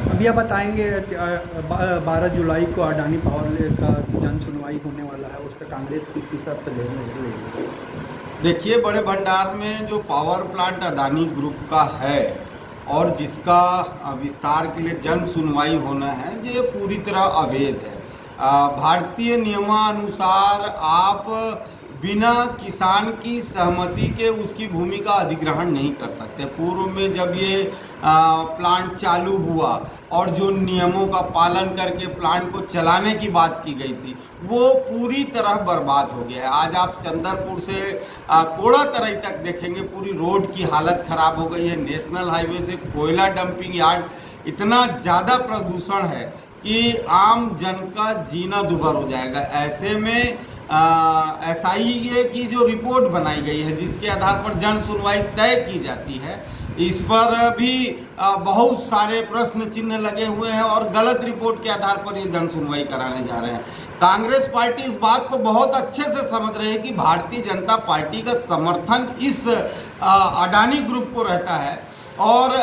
अभी आप बताएंगे 12 जुलाई को अडानी पावर का जन सुनवाई होने वाला है, उस पर कांग्रेस किसी शर्त लेगी? देखिए, बड़े भंडार में जो पावर प्लांट अडानी ग्रुप का है और जिसका विस्तार के लिए जन सुनवाई होना है, ये पूरी तरह अवैध है। भारतीय नियमानुसार आप बिना किसान की सहमति के उसकी भूमि का अधिग्रहण नहीं कर सकते। पूर्व में जब ये प्लांट चालू हुआ और जो नियमों का पालन करके प्लांट को चलाने की बात की गई थी, वो पूरी तरह बर्बाद हो गया है। आज आप चंदरपुर से कोड़ा तराई तक देखेंगे, पूरी रोड की हालत खराब हो गई है। नेशनल हाईवे से कोयला डंपिंग यार्ड, इतना ज़्यादा प्रदूषण है कि आम जन का जीना दुभर हो जाएगा। ऐसे में SIA की जो रिपोर्ट बनाई गई है, जिसके आधार पर जन सुनवाई तय की जाती है, इस पर भी बहुत सारे प्रश्न चिन्ह लगे हुए हैं और गलत रिपोर्ट के आधार पर ये जन सुनवाई कराने जा रहे हैं। कांग्रेस पार्टी इस बात को बहुत अच्छे से समझ रही है कि भारतीय जनता पार्टी का समर्थन इस अडानी ग्रुप को रहता है और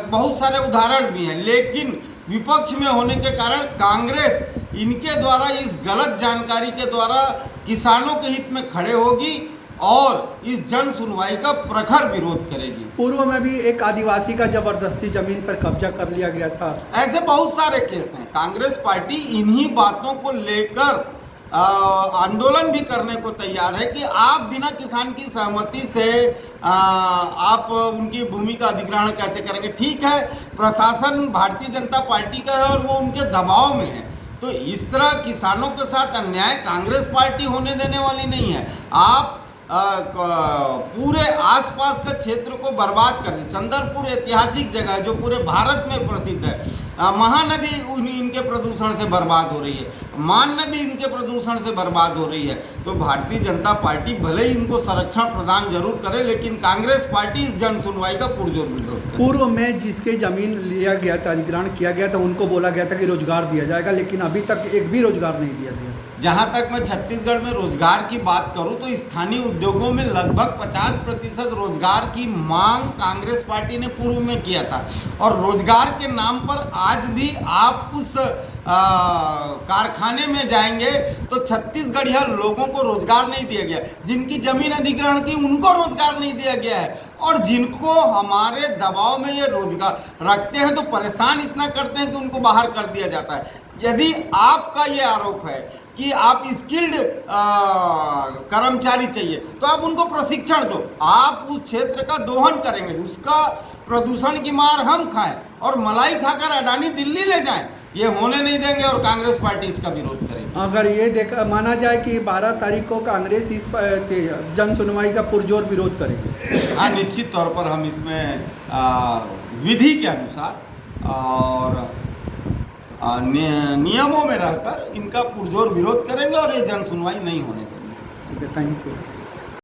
बहुत सारे उदाहरण भी हैं, लेकिन विपक्ष में होने के कारण कांग्रेस इनके द्वारा, इस गलत जानकारी के द्वारा किसानों के हित में खड़े होगी और इस जन सुनवाई का प्रखर विरोध करेगी। पूर्व में भी एक आदिवासी का जबरदस्ती जमीन पर कब्जा कर लिया गया था। ऐसे बहुत सारे केस हैं। कांग्रेस पार्टी इन्हीं बातों को लेकर आंदोलन भी करने को तैयार है कि आप बिना किसान की सहमति से आप उनकी भूमि का अधिग्रहण कैसे करेंगे। ठीक है, प्रशासन भारतीय जनता पार्टी का है और वो उनके दबाव में है, तो इस तरह किसानों के साथ अन्याय कांग्रेस पार्टी होने देने वाली नहीं है। आप पूरे आसपास का क्षेत्र को बर्बाद कर दे। चंदरपुर ऐतिहासिक जगह है जो पूरे भारत में प्रसिद्ध है। महानदी इनके प्रदूषण से बर्बाद हो रही है, मान नदी इनके प्रदूषण से बर्बाद हो रही है। तो भारतीय जनता पार्टी भले ही इनको संरक्षण प्रदान जरूर करे, लेकिन कांग्रेस पार्टी इस जन सुनवाई का पुरजोर विरोध करे। पूर्व में जिसके जमीन लिया गया था, अधिग्रहण किया गया था, उनको बोला गया था कि रोजगार दिया जाएगा, लेकिन अभी तक एक भी रोजगार नहीं दिया गया। जहाँ तक मैं छत्तीसगढ़ में रोजगार की बात करूँ तो स्थानीय उद्योगों में लगभग 50% रोजगार की मांग कांग्रेस पार्टी ने पूर्व में किया था, और रोजगार के नाम पर आज भी आप उस कारखाने में जाएंगे तो छत्तीसगढ़िया लोगों को रोजगार नहीं दिया गया। जिनकी जमीन अधिग्रहण की उनको रोजगार नहीं दिया गया है, और जिनको हमारे दबाव में ये रोजगार रखते हैं तो परेशान इतना करते हैं कि उनको बाहर कर दिया जाता है। यदि आपका ये आरोप है कि आप स्किल्ड कर्मचारी चाहिए, तो आप उनको प्रशिक्षण दो, आप उस क्षेत्र का दोहन करेंगे, उसका प्रदूषण की मार हम खाएं और मलाई खाकर अडानी दिल्ली ले जाएं, ये होने नहीं देंगे और कांग्रेस पार्टी इसका विरोध करेगी। अगर ये देखा माना जाए कि 12 तारीख को कांग्रेस इस जन सुनवाई का पुरजोर विरोध करेगी, हाँ, निश्चित तौर पर हम इसमें विधि के अनुसार और नियमों में रहकर इनका पुरजोर विरोध करेंगे और ये जन सुनवाई नहीं होने देंगे। Thank you.